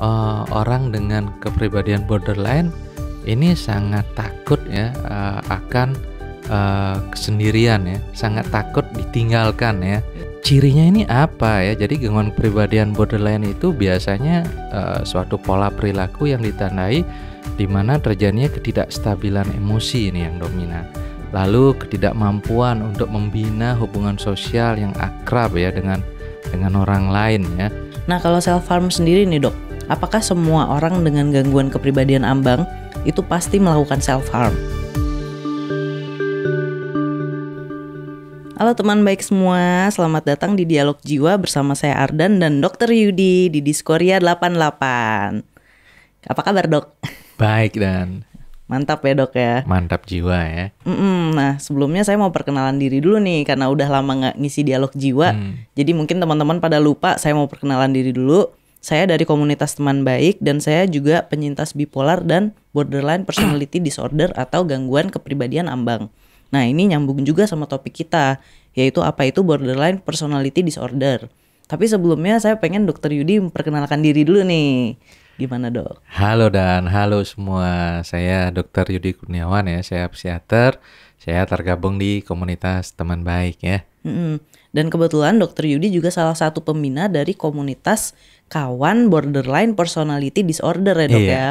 orang dengan kepribadian borderline ini sangat takut ya akan kesendirian ya, sangat takut ditinggalkan ya. Cirinya ini apa ya? Jadi gangguan kepribadian borderline itu biasanya suatu pola perilaku yang ditandai di mana terjadinya ketidakstabilan emosi ini yang dominan. Lalu ketidakmampuan untuk membina hubungan sosial yang akrab ya dengan orang lain ya. Nah, kalau self harm sendiri nih, Dok, apakah semua orang dengan gangguan kepribadian ambang itu pasti melakukan self harm? Halo teman baik semua, selamat datang di Dialog Jiwa bersama saya Ardan dan Dr. Yudi di Diskoria 88. Apa kabar, Dok? Baik dan Mantap ya, Dok ya. mantap jiwa ya. Nah, sebelumnya saya mau perkenalan diri dulu nih karena udah lama nggak ngisi Dialog Jiwa. Jadi mungkin teman-teman pada lupa, saya mau perkenalan diri dulu. Saya dari komunitas teman baik dan saya juga penyintas bipolar dan borderline personality disorder atau gangguan kepribadian ambang. Nah, ini nyambung juga sama topik kita, yaitu apa itu borderline personality disorder. Tapi sebelumnya saya pengen Dr. Yudi memperkenalkan diri dulu nih. Gimana, Dok? Halo dan halo semua, saya Dr. Yudi Kurniawan ya, saya psikiater, saya tergabung di komunitas teman baik ya. Dan kebetulan Dr. Yudi juga salah satu pembina dari komunitas kawan borderline personality disorder ya, Dok ya.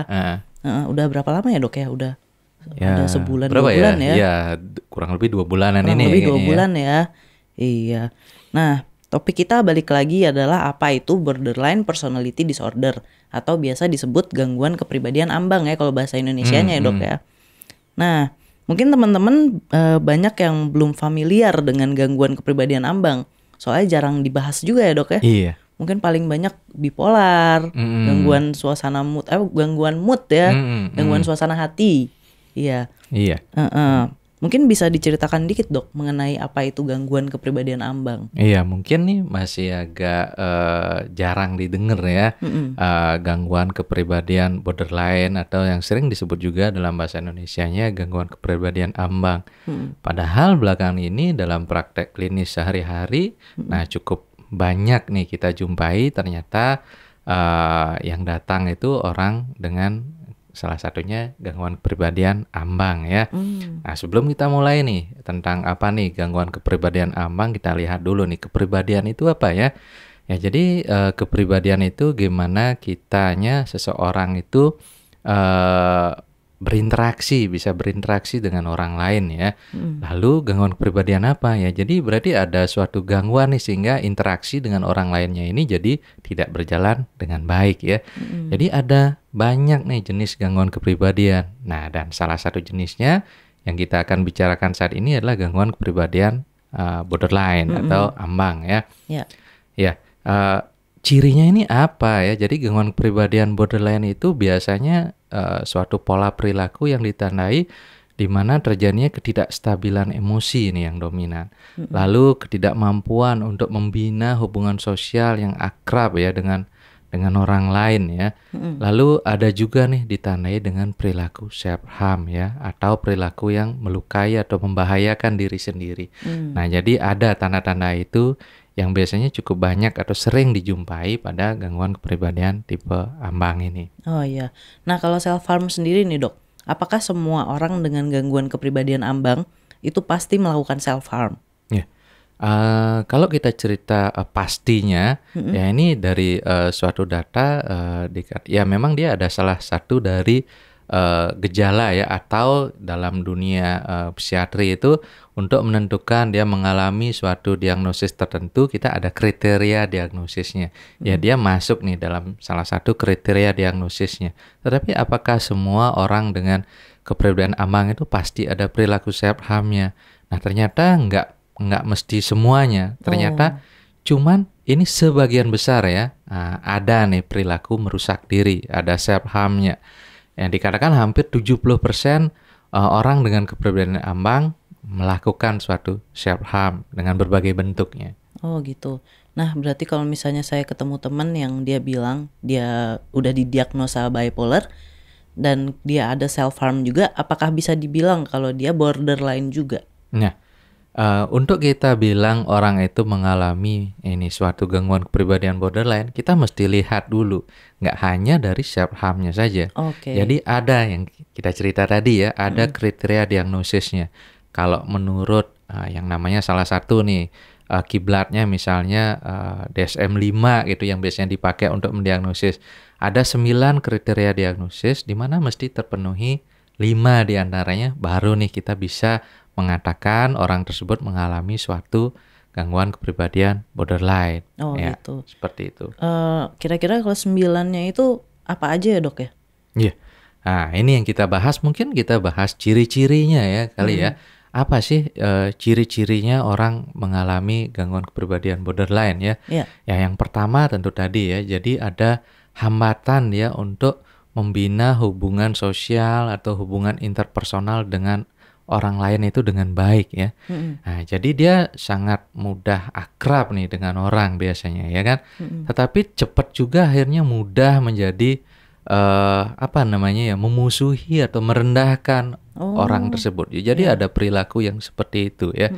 Udah berapa lama ya, Dok ya? Udah ada sebulan, 2 bulan ya? Iya, kurang lebih 2 bulanan kurang ini. lebih 2 bulan ya. Iya. Nah, topik kita balik lagi adalah apa itu borderline personality disorder atau biasa disebut gangguan kepribadian ambang ya kalau bahasa Indonesianya ya, Dok ya. Nah, mungkin teman-teman banyak yang belum familiar dengan gangguan kepribadian ambang. Soalnya jarang dibahas juga ya, Dok ya. Iya. Mungkin paling banyak bipolar, gangguan suasana mood, gangguan mood ya, gangguan suasana hati. Iya. Iya. Mungkin bisa diceritakan dikit, Dok, mengenai apa itu gangguan kepribadian ambang. Iya, mungkin nih masih agak jarang didengar ya. Gangguan kepribadian borderline atau yang sering disebut juga dalam bahasa Indonesianya gangguan kepribadian ambang. Padahal belakangan ini dalam praktek klinis sehari-hari, nah cukup banyak nih kita jumpai ternyata yang datang itu orang dengan salah satunya gangguan kepribadian ambang ya. Nah, sebelum kita mulai nih tentang apa nih gangguan kepribadian ambang, kita lihat dulu nih kepribadian itu apa ya. Ya, jadi kepribadian itu gimana kitanya seseorang itu bisa berinteraksi dengan orang lain ya. Lalu gangguan kepribadian apa ya? Jadi berarti ada suatu gangguan nih sehingga interaksi dengan orang lainnya ini jadi tidak berjalan dengan baik ya. Jadi ada banyak nih jenis gangguan kepribadian. Nah, dan salah satu jenisnya yang kita akan bicarakan saat ini adalah gangguan kepribadian borderline atau ambang ya. Ya, cirinya ini apa ya? Jadi gangguan kepribadian borderline itu biasanya suatu pola perilaku yang ditandai di mana terjadinya ketidakstabilan emosi ini yang dominan. Lalu ketidakmampuan untuk membina hubungan sosial yang akrab ya dengan orang lain ya. Lalu ada juga nih ditandai dengan perilaku self harm ya, atau perilaku yang melukai atau membahayakan diri sendiri. Nah, jadi ada tanda-tanda itu yang biasanya cukup banyak atau sering dijumpai pada gangguan kepribadian tipe ambang ini. Oh iya. Nah, kalau self harm sendiri nih, Dok, apakah semua orang dengan gangguan kepribadian ambang itu pasti melakukan self harm? Ya. Kalau kita cerita pastinya, ya ini dari suatu data, ya memang dia ada salah satu dari gejala ya, atau dalam dunia psikiatri itu untuk menentukan dia mengalami suatu diagnosis tertentu, kita ada kriteria diagnosisnya. Ya, dia masuk nih dalam salah satu kriteria diagnosisnya. Tetapi apakah semua orang dengan kepribadian ambang itu pasti ada perilaku self harm-nya? Nah, ternyata nggak mesti semuanya. Ternyata cuman ini sebagian besar ya, ada nih perilaku merusak diri, ada self harm-nya. Yang dikatakan hampir 70% orang dengan kepribadian ambang melakukan suatu self harm dengan berbagai bentuknya. Oh gitu. Nah, berarti kalau misalnya saya ketemu teman yang dia bilang dia udah didiagnosa bipolar dan dia ada self harm juga, apakah bisa dibilang kalau dia borderline juga? Nah, Untuk kita bilang orang itu mengalami ini suatu gangguan kepribadian borderline, kita mesti lihat dulu, nggak hanya dari self harm-nya saja. Oke. Jadi ada yang kita cerita tadi ya, ada kriteria diagnosisnya. Kalau menurut yang namanya salah satu nih kiblatnya misalnya DSM-5 gitu yang biasanya dipakai untuk mendiagnosis. Ada 9 kriteria diagnosis di mana mesti terpenuhi 5 diantaranya, baru nih kita bisa mengatakan orang tersebut mengalami suatu gangguan kepribadian borderline. Oh Ya, gitu. seperti itu. Kira-kira kalau 9-nya itu apa aja ya dok ya? Iya. Nah, ini yang kita bahas, mungkin kita bahas ciri-cirinya ya kali ya. Apa sih ciri-cirinya orang mengalami gangguan kepribadian borderline ya? Iya. Ya, yang pertama tentu tadi ya, jadi ada hambatan ya untuk membina hubungan sosial atau hubungan interpersonal dengan orang lain itu dengan baik ya. Nah, jadi dia sangat mudah akrab nih dengan orang biasanya ya kan. Tetapi cepat juga akhirnya mudah menjadi apa namanya ya, memusuhi atau merendahkan orang tersebut. Jadi ada perilaku yang seperti itu ya.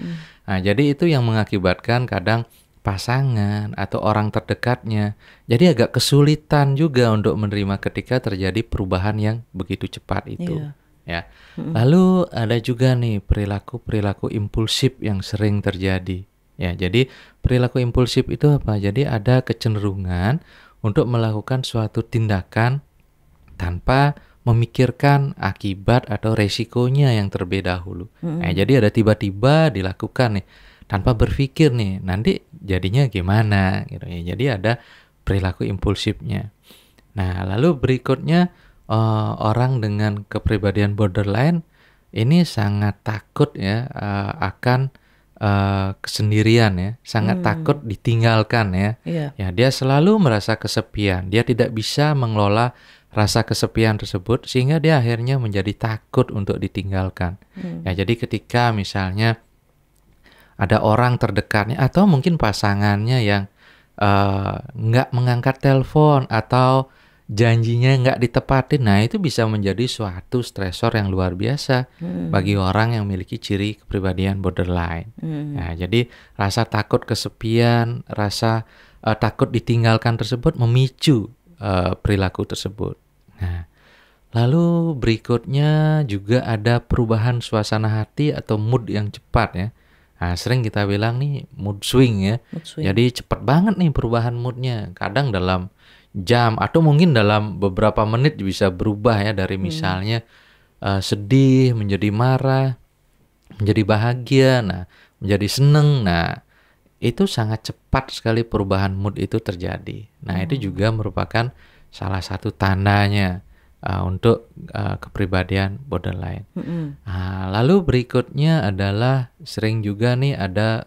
Nah, jadi itu yang mengakibatkan kadang pasangan atau orang terdekatnya jadi agak kesulitan juga untuk menerima ketika terjadi perubahan yang begitu cepat itu. Iya. Ya. Lalu ada juga nih perilaku-perilaku impulsif yang sering terjadi. Ya, jadi perilaku impulsif itu apa? Jadi ada kecenderungan untuk melakukan suatu tindakan tanpa memikirkan akibat atau resikonya yang terlebih dahulu. Nah, jadi ada tiba-tiba dilakukan nih tanpa berpikir nih, nanti jadinya gimana gitu ya. Jadi ada perilaku impulsifnya. Nah, lalu berikutnya orang dengan kepribadian borderline ini sangat takut ya akan kesendirian ya, sangat takut ditinggalkan ya. Iya. Ya, dia selalu merasa kesepian. Dia tidak bisa mengelola rasa kesepian tersebut sehingga dia akhirnya menjadi takut untuk ditinggalkan. Ya, jadi ketika misalnya ada orang terdekatnya atau mungkin pasangannya yang nggak mengangkat telepon atau janjinya nggak ditepatin, nah itu bisa menjadi suatu stresor yang luar biasa bagi orang yang memiliki ciri kepribadian borderline. Nah, jadi rasa takut kesepian, rasa takut ditinggalkan tersebut memicu perilaku tersebut. Nah, lalu berikutnya juga ada perubahan suasana hati atau mood yang cepat ya. Nah, sering kita bilang nih mood swing ya. Mood swing. Jadi cepat banget nih perubahan moodnya. Kadang dalam jam atau mungkin dalam beberapa menit bisa berubah ya dari misalnya sedih menjadi marah, menjadi bahagia, nah menjadi seneng. Nah, itu sangat cepat sekali perubahan mood itu terjadi. Nah, itu juga merupakan salah satu tandanya untuk kepribadian borderline. Nah, lalu berikutnya adalah sering juga nih ada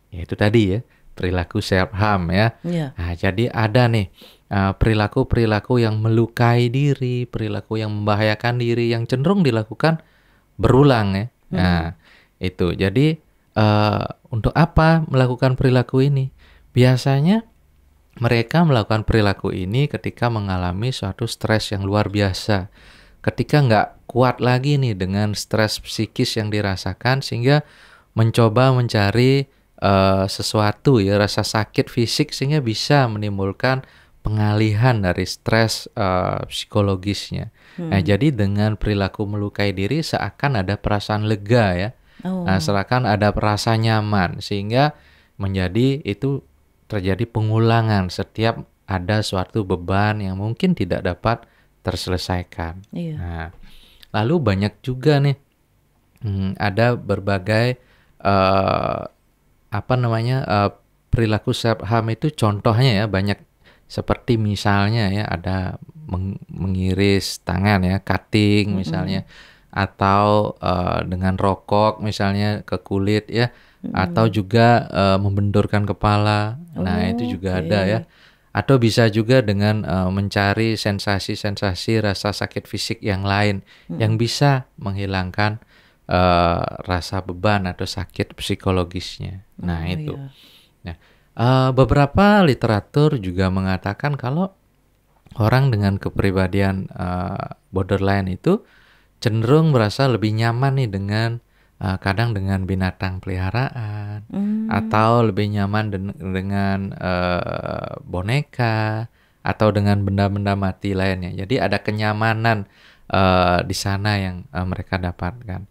yaitu tadi ya perilaku self harm ya. Iya. Nah, jadi ada nih perilaku-perilaku yang melukai diri, perilaku yang membahayakan diri yang cenderung dilakukan berulang ya. Nah, itu. Jadi untuk apa melakukan perilaku ini? Biasanya mereka melakukan perilaku ini ketika mengalami suatu stres yang luar biasa. Ketika nggak kuat lagi nih dengan stres psikis yang dirasakan sehingga mencoba mencari sesuatu ya, rasa sakit fisik sehingga bisa menimbulkan pengalihan dari stres psikologisnya. Nah, jadi dengan perilaku melukai diri seakan ada perasaan lega ya. Nah, seakan ada perasa nyaman sehingga menjadi itu terjadi pengulangan setiap ada suatu beban yang mungkin tidak dapat terselesaikan. Iya. Nah, lalu banyak juga nih ada berbagai perilaku self harm itu contohnya ya banyak seperti misalnya ya ada mengiris tangan ya, cutting misalnya, atau dengan rokok misalnya ke kulit ya, atau juga membenturkan kepala. Nah, itu juga ada ya. Atau bisa juga dengan mencari sensasi-sensasi rasa sakit fisik yang lain yang bisa menghilangkan rasa beban atau sakit psikologisnya. Nah, itu. Nah, beberapa literatur juga mengatakan kalau orang dengan kepribadian borderline itu cenderung merasa lebih nyaman nih dengan kadang dengan binatang peliharaan, atau lebih nyaman dengan boneka, atau dengan benda-benda mati lainnya. Jadi ada kenyamanan di sana yang mereka dapatkan.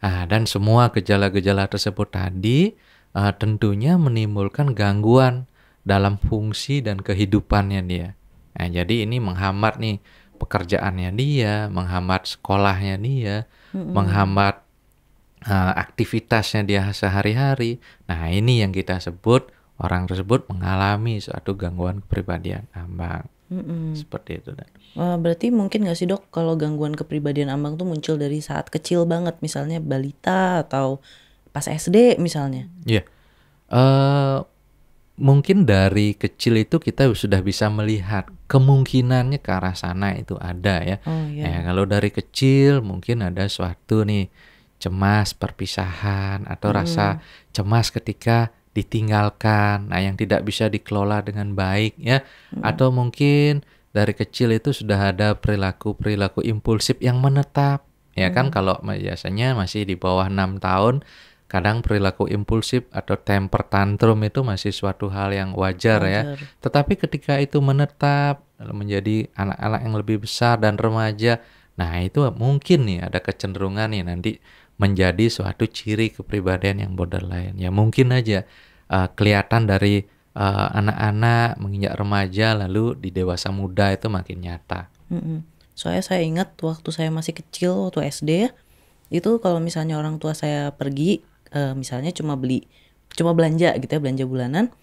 Dan semua gejala-gejala tersebut tadi tentunya menimbulkan gangguan dalam fungsi dan kehidupannya dia. Nah, jadi ini menghambat nih pekerjaannya dia, menghambat sekolahnya dia, menghambat aktivitasnya dia sehari-hari. Nah, ini yang kita sebut orang tersebut mengalami suatu gangguan kepribadian ambang. Seperti itu. Berarti mungkin gak sih dok kalau gangguan kepribadian ambang tuh muncul dari saat kecil banget, misalnya balita atau pas SD misalnya? Iya. Mungkin dari kecil itu kita sudah bisa melihat kemungkinannya ke arah sana itu ada ya. Oh iya. Kalau dari kecil mungkin ada suatu nih cemas perpisahan atau rasa cemas ketika ditinggalkan, yang tidak bisa dikelola dengan baik ya. Atau mungkin dari kecil itu sudah ada perilaku-perilaku impulsif yang menetap. Ya kan kalau biasanya masih di bawah 6 tahun, kadang perilaku impulsif atau temper tantrum itu masih suatu hal yang wajar ya. Tetapi ketika itu menetap menjadi anak-anak yang lebih besar dan remaja, nah itu mungkin nih ada kecenderungan nih nanti menjadi suatu ciri kepribadian yang borderline. Ya mungkin aja kelihatan dari anak-anak menginjak remaja lalu di dewasa muda itu makin nyata. Soalnya saya ingat waktu saya masih kecil, waktu SD ya, itu kalau misalnya orang tua saya pergi, misalnya cuma belanja gitu ya, belanja bulanan,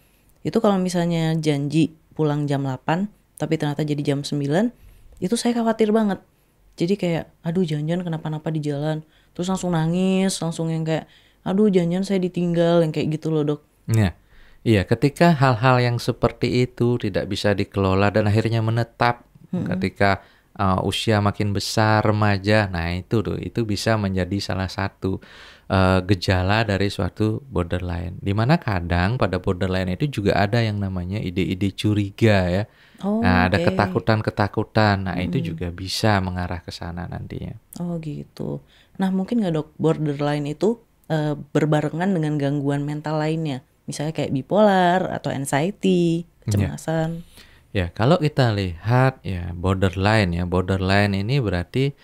itu kalau misalnya janji pulang jam 8 tapi ternyata jadi jam 9, itu saya khawatir banget. Jadi kayak aduh jangan-jangan kenapa-napa di jalan, terus langsung nangis, langsung yang kayak aduh jangan-jangan saya ditinggal, yang kayak gitu loh dok. Iya, ketika hal-hal yang seperti itu tidak bisa dikelola dan akhirnya menetap ketika usia makin besar, remaja, nah itu bisa menjadi salah satu gejala dari suatu borderline. Dimana kadang pada borderline itu juga ada yang namanya ide-ide curiga ya. Ada ketakutan-ketakutan. Nah, itu juga bisa mengarah ke sana nantinya. Oh gitu. Nah, mungkin nggak dok borderline itu berbarengan dengan gangguan mental lainnya, misalnya kayak bipolar atau anxiety, kecemasan. Ya, kalau kita lihat ya borderline ini berarti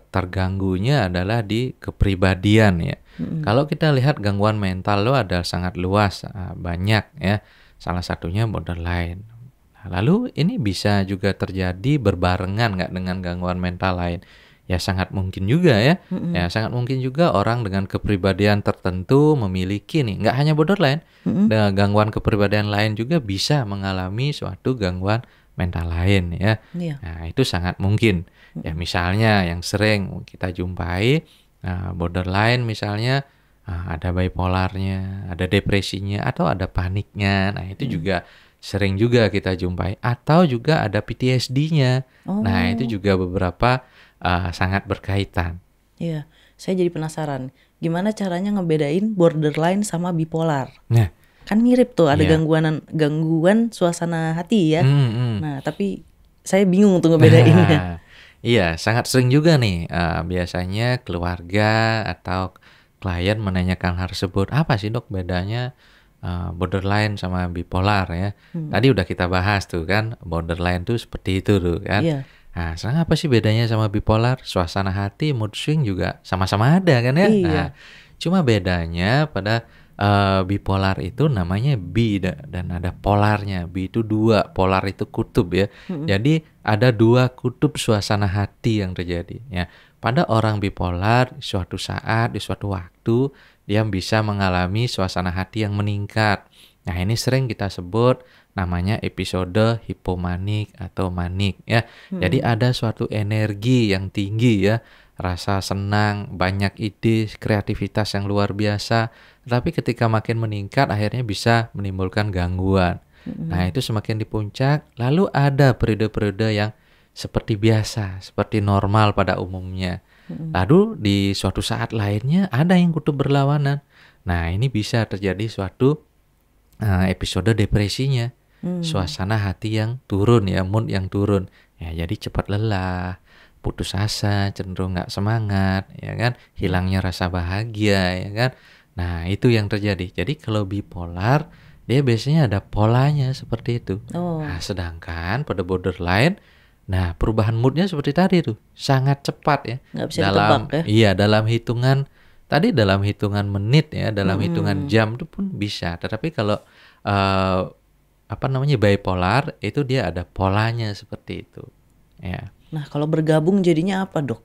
terganggunya adalah di kepribadian ya. Kalau kita lihat gangguan mental lo ada sangat luas, banyak ya. Salah satunya borderline. Lalu ini bisa juga terjadi berbarengan nggak dengan gangguan mental lain? Ya sangat mungkin juga ya. Ya sangat mungkin juga orang dengan kepribadian tertentu memiliki nih, nggak hanya borderline, dengan gangguan kepribadian lain juga bisa mengalami suatu gangguan mental lain ya. Nah itu sangat mungkin. Ya misalnya yang sering kita jumpai borderline misalnya ada bipolarnya, ada depresinya, atau ada paniknya. Nah itu juga sering juga kita jumpai, atau juga ada PTSD-nya. Nah itu juga beberapa sangat berkaitan. Iya, saya jadi penasaran, gimana caranya ngebedain borderline sama bipolar? Nah, kan mirip tuh, ada gangguan suasana hati ya. Nah, tapi saya bingung tuh ngebedainnya. Iya, sangat sering juga nih biasanya keluarga atau klien menanyakan hal tersebut. Apa sih dok bedanya borderline sama bipolar ya? Tadi udah kita bahas tuh kan, borderline tuh seperti itu tuh kan. Nah, sekarang apa sih bedanya sama bipolar? Suasana hati, mood swing juga sama-sama ada kan ya? Nah, cuma bedanya pada bipolar itu namanya bi dan ada polarnya. Bi itu 2, polar itu kutub ya. Jadi ada 2 kutub suasana hati yang terjadi ya. Pada orang bipolar suatu saat, di suatu waktu dia bisa mengalami suasana hati yang meningkat. Nah, ini sering kita sebut namanya episode hipomanik atau manik ya. Jadi ada suatu energi yang tinggi ya, rasa senang, banyak ide, kreativitas yang luar biasa. Tapi ketika makin meningkat akhirnya bisa menimbulkan gangguan. Nah, itu semakin di puncak, lalu ada periode-periode yang seperti biasa, seperti normal pada umumnya. Lalu di suatu saat lainnya ada yang kutub berlawanan. Nah, ini bisa terjadi suatu episode depresinya. Suasana hati yang turun ya, mood yang turun. Ya, jadi cepat lelah, putus asa, cenderung nggak semangat, ya kan, hilangnya rasa bahagia, ya kan. Nah, itu yang terjadi. Jadi kalau bipolar, dia biasanya ada polanya seperti itu. Oh, Nah, sedangkan pada borderline, nah perubahan moodnya seperti tadi tuh, sangat cepat ya. nggak bisa ditebak ya. Iya, dalam hitungan menit ya, dalam hitungan jam itu pun bisa. Tetapi kalau eh, bipolar itu dia ada polanya seperti itu. Ya. Nah, kalau bergabung jadinya apa, Dok?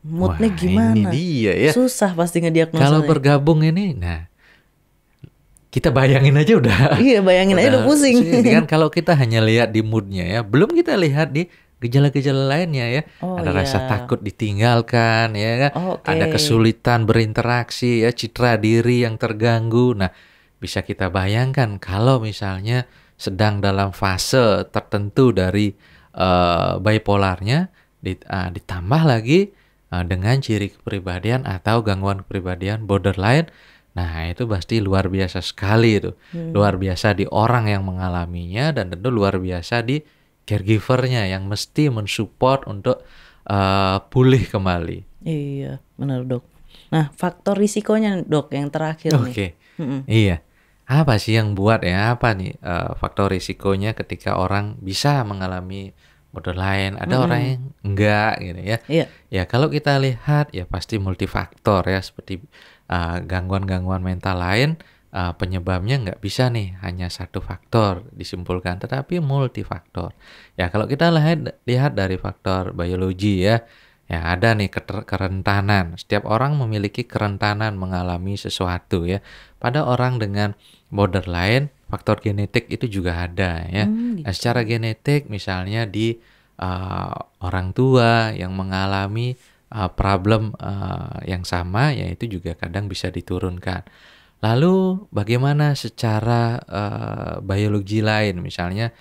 Moodnya Wah, gimana? ini dia ya. Susah pasti Kalau ngediagnosanya. bergabung ini, nah kita bayangin aja udah Iya, bayangin aja udah pusing. ini kan kalau kita hanya lihat di moodnya ya, belum kita lihat di gejala-gejala lainnya ya. Oh Ada rasa iya. takut ditinggalkan ya kan, Oh, oke. ada kesulitan berinteraksi ya, citra diri yang terganggu. Nah, bisa kita bayangkan kalau misalnya sedang dalam fase tertentu dari bipolarnya, ditambah lagi dengan ciri kepribadian atau gangguan kepribadian borderline. Nah, itu pasti luar biasa sekali itu. Luar biasa di orang yang mengalaminya dan tentu luar biasa di caregivernya yang mesti mensupport untuk pulih kembali. Iya, benar, Dok. Nah, faktor risikonya, Dok, yang terakhir nih. Oke. Iya. Apa sih yang buat ya? Apa nih faktor risikonya ketika orang bisa mengalami borderline? Ada orang yang enggak gitu ya. Iya. Ya, kalau kita lihat ya pasti multifaktor ya, seperti gangguan-gangguan mental lain, penyebabnya nggak bisa nih hanya satu faktor disimpulkan, tetapi multifaktor. Ya, kalau kita lihat dari faktor biologi ya, ya ada nih kerentanan. Setiap orang memiliki kerentanan mengalami sesuatu ya. Pada orang dengan borderline, faktor genetik itu juga ada ya. Nah, secara genetik misalnya di orang tua yang mengalami problem yang sama, yaitu juga kadang bisa diturunkan. Lalu bagaimana secara biologi lain, misalnya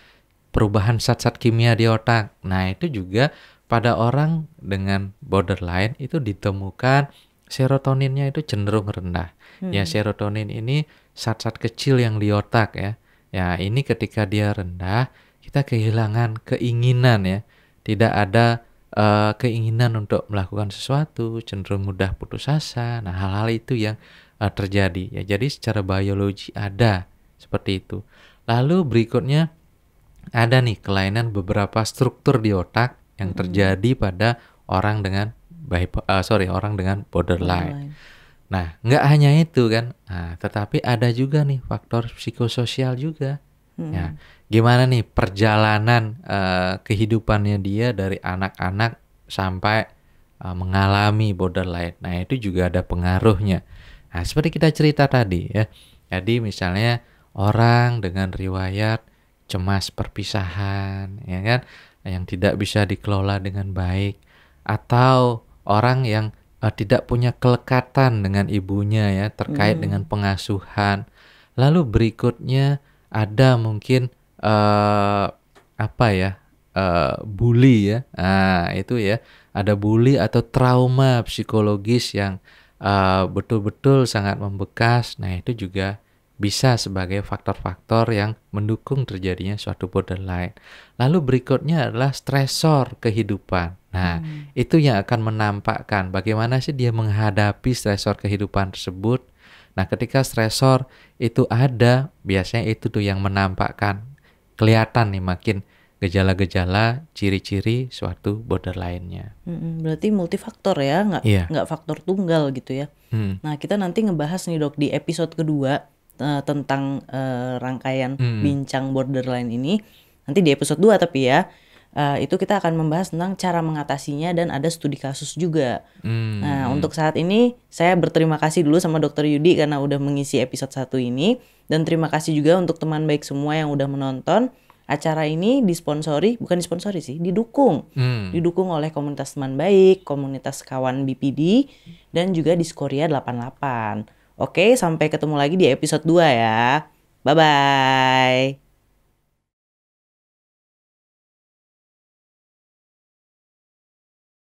perubahan zat-zat kimia di otak. Nah, itu juga pada orang dengan borderline itu ditemukan serotoninnya itu cenderung rendah. Ya, serotonin ini zat-zat kecil yang di otak ya. Ya, ini ketika dia rendah, kita kehilangan keinginan ya. Tidak ada keinginan untuk melakukan sesuatu, cenderung mudah putus asa. Nah, hal-hal itu yang terjadi ya. Jadi secara biologi ada seperti itu. Lalu berikutnya ada nih kelainan beberapa struktur di otak yang terjadi pada orang dengan orang dengan borderline. Nah, nggak hanya itu kan. Nah, tetapi ada juga nih faktor psikososial juga. Ya, gimana nih perjalanan kehidupannya dia dari anak-anak sampai mengalami borderline. Nah, itu juga ada pengaruhnya. Nah, seperti kita cerita tadi ya. Jadi misalnya orang dengan riwayat cemas perpisahan, ya kan, yang tidak bisa dikelola dengan baik, atau orang yang tidak punya kelekatan dengan ibunya ya, terkait dengan pengasuhan. Lalu berikutnya ada mungkin bully ya. Nah, itu ya, ada bully atau trauma psikologis yang betul-betul sangat membekas. Nah, itu juga bisa sebagai faktor-faktor yang mendukung terjadinya suatu borderline. Lalu berikutnya adalah stresor kehidupan. Nah, itu yang akan menampakkan bagaimana sih dia menghadapi stresor kehidupan tersebut. Nah, ketika stresor itu ada, biasanya itu tuh yang menampakkan, kelihatan nih makin gejala-gejala, ciri-ciri suatu borderline-nya. Berarti multifaktor ya, nggak faktor tunggal gitu ya. Nah, kita nanti ngebahas nih, Dok, di episode kedua tentang rangkaian bincang borderline ini. Nanti di episode 2 tapi ya. Itu kita akan membahas tentang cara mengatasinya dan ada studi kasus juga. Nah, untuk saat ini saya berterima kasih dulu sama Dr. Yudi karena udah mengisi episode 1 ini. Dan terima kasih juga untuk teman baik semua yang udah menonton. Acara ini didukung. Didukung oleh komunitas teman baik, komunitas kawan BPD, dan juga Diskoria 88. Oke, sampai ketemu lagi di episode 2 ya. Bye-bye.